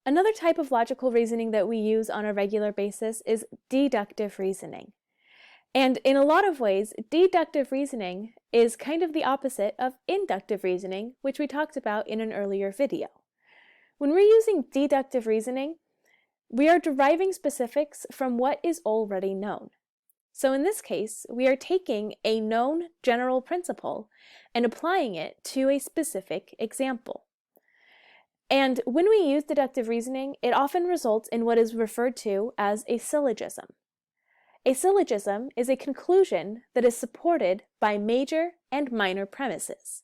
Another type of logical reasoning that we use on a regular basis is deductive reasoning. And in a lot of ways, deductive reasoning is kind of the opposite of inductive reasoning, which we talked about in an earlier video. When we're using deductive reasoning, we are deriving specifics from what is already known. So in this case, we are taking a known general principle and applying it to a specific example. And when we use deductive reasoning, it often results in what is referred to as a syllogism. A syllogism is a conclusion that is supported by major and minor premises.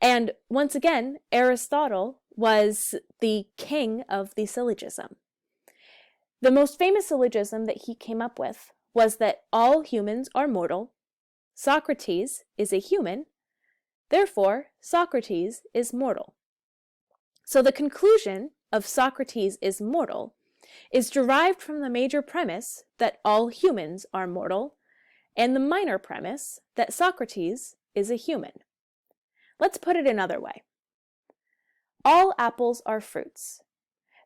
And once again, Aristotle was the king of the syllogism. The most famous syllogism that he came up with was that all humans are mortal, Socrates is a human, therefore Socrates is mortal. So the conclusion of Socrates is mortal is derived from the major premise that all humans are mortal and the minor premise that Socrates is a human. Let's put it another way. All apples are fruits.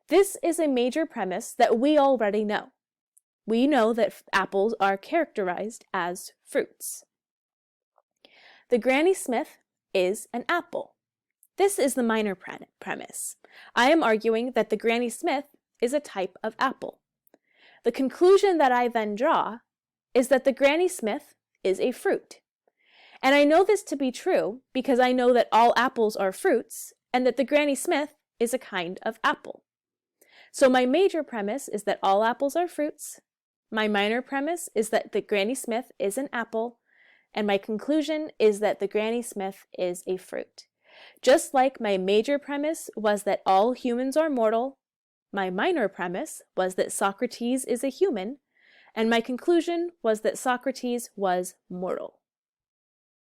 This is a major premise that we already know. We know that apples are characterized as fruits. The Granny Smith is an apple. This is the minor premise. I am arguing that the Granny Smith is a type of apple. The conclusion that I then draw is that the Granny Smith is a fruit. And I know this to be true because I know that all apples are fruits and that the Granny Smith is a kind of apple. So my major premise is that all apples are fruits. My minor premise is that the Granny Smith is an apple. And my conclusion is that the Granny Smith is a fruit. Just like my major premise was that all humans are mortal, my minor premise was that Socrates is a human, and my conclusion was that Socrates was mortal.